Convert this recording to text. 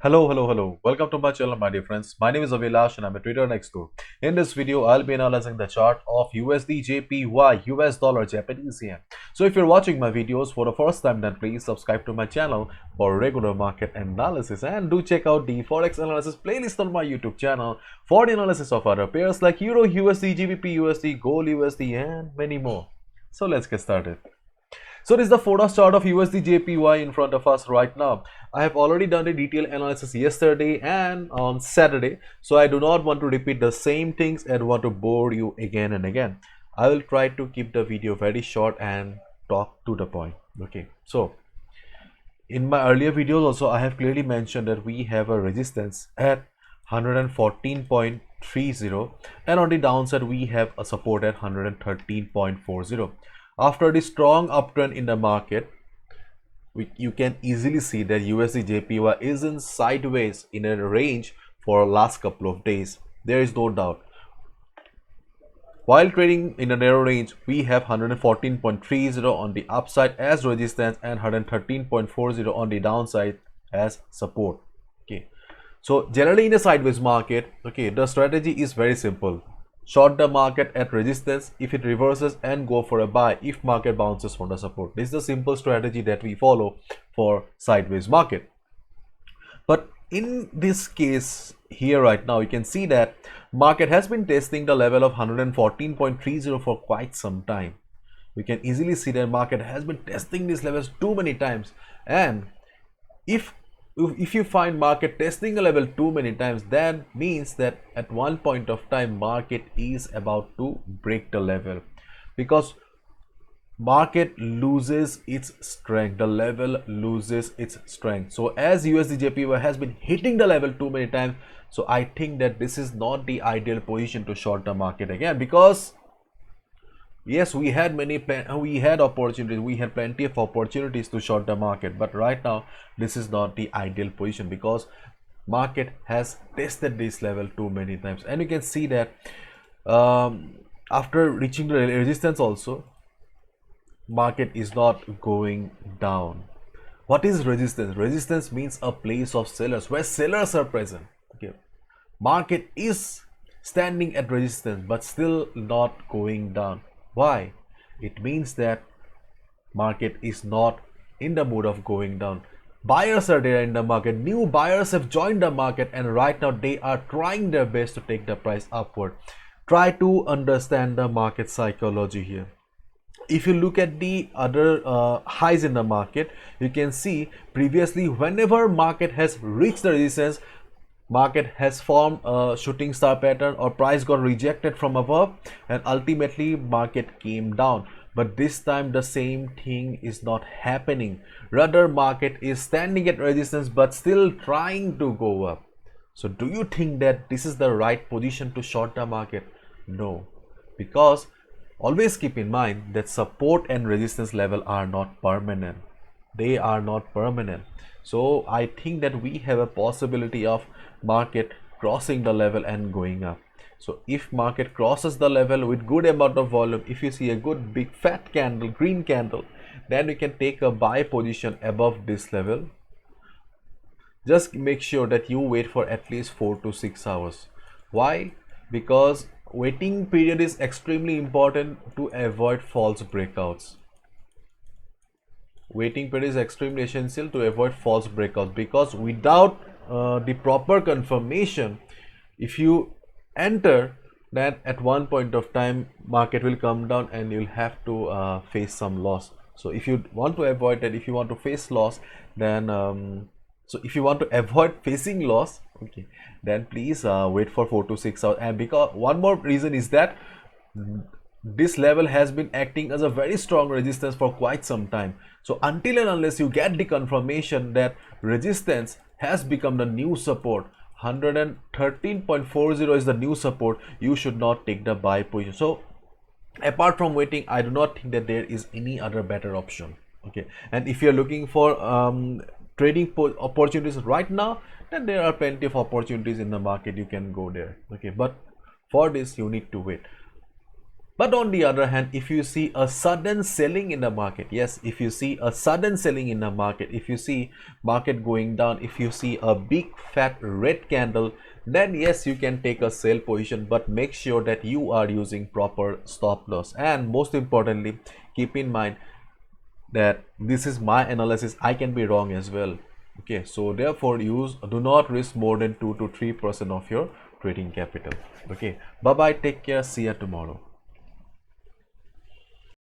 Hello. Welcome to my channel, my dear friends. My name is Avilash and I'm a trader and expert. In this video, I'll be analyzing the chart of USD JPY, US dollar Japanese yen. So if you're watching my videos for the first time, then please subscribe to my channel for regular market analysis and do check out the Forex analysis playlist on my YouTube channel for the analysis of other pairs like Euro, USD, GBP, USD, Gold, USD, and many more. So let's get started. So this is the Forex chart of USD JPY in front of us right now. I have already done a detailed analysis yesterday and on Saturday, so I do not want to repeat the same things and want to bore you again and again. I will try to keep the video very short and talk to the point. Okay, so in my earlier videos also I have clearly mentioned that we have a resistance at 114.30 and on the downside we have a support at 113.40. After the strong uptrend in the market, you can easily see that USD JPY is in sideways in a range for last couple of days. There is no doubt. While trading in a narrow range, we have 114.30 on the upside as resistance and 113.40 on the downside as support. Okay. So generally in a sideways market, okay, the strategy is very simple. Short the market at resistance if it reverses and go for a buy if market bounces from the support. This is the simple strategy that we follow for sideways market. But in this case here right now, you can see that market has been testing the level of 114.30 for quite some time. We can easily see that market has been testing these levels too many times, and if you find market testing a level too many times, that means that at one point of time market is about to break the level, because market loses its strength, the level loses its strength. So as USD JPY has been hitting the level too many times, so I think that this is not the ideal position to short the market again, because yes, we had opportunities, we had plenty of opportunities to short the market, but right now this is not the ideal position because market has tested this level too many times. And you can see that after reaching the resistance also, market is not going down. What is resistance? Resistance means a place of sellers where sellers are present. Okay, market is standing at resistance but still not going down. Why? It means that market is not in the mood of going down. Buyers are there in the market, new buyers have joined the market, and right now they are trying their best to take the price upward. Try to understand the market psychology here. If you look at the other highs in the market, you can see previously whenever market has reached the resistance, market has formed a shooting star pattern or price got rejected from above and ultimately market came down. But this time the same thing is not happening. Rather, market is standing at resistance but still trying to go up. So do you think that this is the right position to short the market? No, because always keep in mind that support and resistance level are not permanent. They are not permanent. So I think that we have a possibility of market crossing the level and going up. So if market crosses the level with good amount of volume, if you see a good big fat candle, green candle, then you can take a buy position above this level. Just make sure that you wait for at least 4 to 6 hours. Why? Because waiting period is extremely important to avoid false breakouts. Waiting period is extremely essential to avoid false breakouts, because without the proper confirmation, if you enter, then at one point of time market will come down and you'll have to face some loss. So if you want to avoid that, if you want to face loss, then so if you want to avoid facing loss, okay, then please wait for 4 to 6 hours. And because one more reason is that this level has been acting as a very strong resistance for quite some time. So until and unless you get the confirmation that resistance has become the new support, 113.40 is the new support, you should not take the buy position. So apart from waiting, I do not think that there is any other better option. Okay, and if you're looking for trading opportunities right now, then there are plenty of opportunities in the market, you can go there. Okay, but for this you need to wait. But on the other hand, if you see a sudden selling in the market, yes, if you see a sudden selling in the market, if you see market going down, if you see a big fat red candle, then yes, you can take a sell position, but make sure that you are using proper stop loss. And most importantly, keep in mind that this is my analysis, I can be wrong as well. Okay, so therefore do not risk more than 2 to 3% of your trading capital. Okay, bye bye, take care, see you tomorrow.